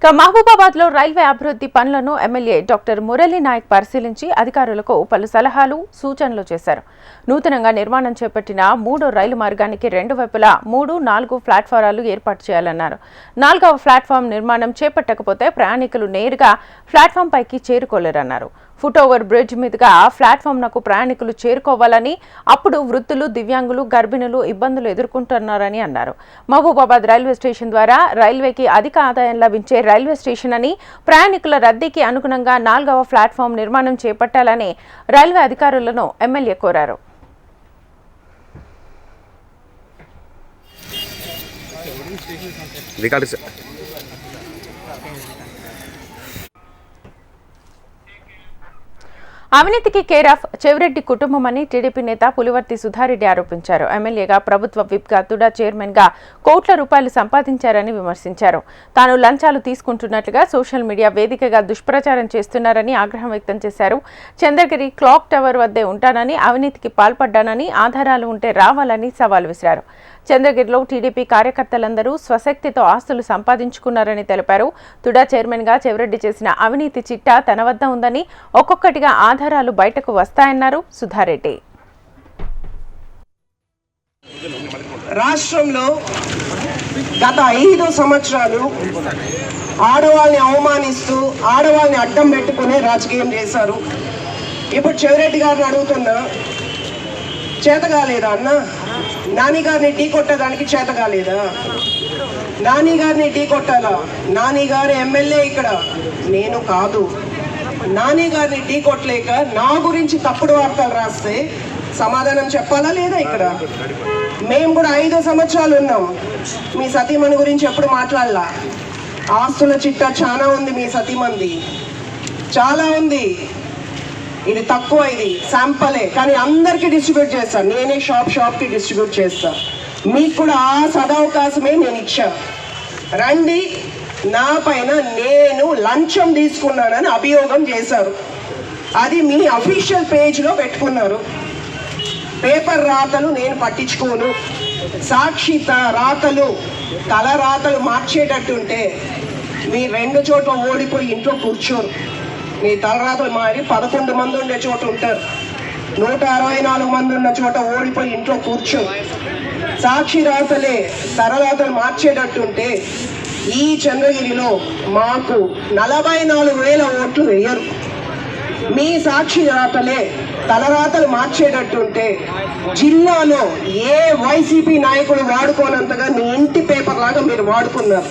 మహబూబాబాద్ లో రైల్వే అభివృద్ధి పనులను ఎమ్మెల్యే డాక్టర్ మురళీ నాయక్ పరిశీలించి అధికారులకు పలు సలహాలు సూచనలు చేశారు. నూతనంగా నిర్మాణం చేపట్టిన 3వ రైలు మార్గానికి 2 వైపులా 3, 4 ప్లాట్ఫారాలు ఏర్పాటు చేయాలన్నారు. 4వ ప్లాట్ఫామ్ నిర్మాణం చేపట్టకపోతే ప్రయాణికులు నేరుగా ప్లాట్ఫామ్ పైకి చేరుకోలేరన్నారు. ఫుట్ ఓవర్ బ్రిడ్జ్ మీదుగా ప్లాట్ఫామ్ నకు ప్రయాణికులు చేరుకోవాలని, అప్పుడు వృద్ధులు, దివ్యాంగులు, గర్భిణులు ఇబ్బందులు ఎదుర్కొంటున్నారని అన్నారు. మహబూబాబాద్ రైల్వే స్టేషన్ ద్వారా రైల్వేకి అధిక ఆదాయం లభించే రైల్వే స్టేషన్ అని, ప్రయాణికుల రద్దీకి అనుగుణంగా 4వ ప్లాట్ఫామ్ నిర్మాణం చేపట్టాలని రైల్వే అధికారులను ఎమ్మెల్యే కోరారు. అవినీతికి కేర్ ఆఫ్ చెవిరెడ్డి కుటుంబమని టీడీపీ నేత పులివర్తి సుధారెడ్డి ఆరోపించారు. ఎమ్మెల్యేగా, ప్రభుత్వ విప్గా, తుడా చైర్మన్ గా కోట్ల రూపాయలు సంపాదించారని విమర్శించారు. తాను లంచాలు తీసుకుంటున్నట్లుగా సోషల్ మీడియా వేదికగా దుష్ప్రచారం చేస్తున్నారని ఆగ్రహం వ్యక్తం చేశారు. చంద్రగిరి క్లాక్ టవర్ వద్దే ఉంటానని, అవినీతికి పాల్పడ్డానని, ఆధారాలు ఉంటే రావాలని సవాల్ విసిరారు. చంద్రగిరిలో టీడీపీ కార్యకర్తలందరూ స్వశక్తితో ఆస్తులు సంపాదించుకున్నారని తెలిపారు. తుడా చైర్మన్ గా చెవిరెడ్డి చేసిన అవినీతి చిట్టా తన వద్ద ఉందని, ఒక్కొక్కటిగా ఆధారాలు బయటకు వస్తాయన్నారు సుధారెడ్డి. రాష్ట్రంలో గత 5 సంవత్సరాలు ఆడవాళ్ళని అవమానిస్తూ, ఆడవాళ్ళని అడ్డం పెట్టుకునే రాజకీయం చేశారు. ఇప్పుడు చెవిరెడ్డి గారిని అడుగుతున్నా, చేత కాలేదా అన్న? నాని గారిని ఢీ కొట్టడానికి చేత కాలేదా? నాని గారిని ఢీ కొట్టాలా? నాని గారు ఎమ్మెల్యే ఇక్కడ, నేను కాదు. నాని గారిని ఢీ కొట్టలేక నా గురించి తప్పుడు వార్తలు రాస్తే సమాధానం చెప్పాలా లేదా? ఇక్కడ మేము కూడా 5 సంవత్సరాలు ఉన్నాం. మీ సతీమణి గురించి ఎప్పుడు మాట్లాడలా. ఆస్తుల చిట్టా చాలా ఉంది, మీ సతీమణిది చాలా ఉంది. ఇది తక్కువ, ఇది శాంపలే, కానీ అందరికీ డిస్ట్రిబ్యూట్ చేస్తాను. నేనే షాప్కి డిస్ట్రిబ్యూట్ చేస్తా. మీకు కూడా ఆ సదవకాశమే నేను ఇచ్చా. రండి, నా పైన నేను లంచం తీసుకున్నానని అభియోగం చేశారు. అది మీ అఫీషియల్ పేజ్లో పెట్టుకున్నారు. పేపర్ రాతలు నేను పట్టించుకోను. సాక్షి రాతలు, తల రాతలు మార్చేటట్టుంటే మీ 2 చోట్ల ఓడిపోయి ఇంట్లో కూర్చోరు. మీ తలరాతలు మారి 11 మంది ఉండే చోట ఉంటారు. 164 మంది ఉన్న చోట ఓడిపోయి ఇంట్లో కూర్చోరు. సాక్షి రాతలే తలరాతలు మార్చేటట్టుంటే ఈ చంద్రగిరిలో మాకు 44,000 ఓట్లు వేయరు. మీ సాక్షి రాతలే తలరాతలు మార్చేటట్టుంటే జిల్లాలో ఏ వైసీపీ నాయకుడు వాడుకోనంతగా మీ ఇంటి పేపర్ లాగా మీరు వాడుకున్నారు.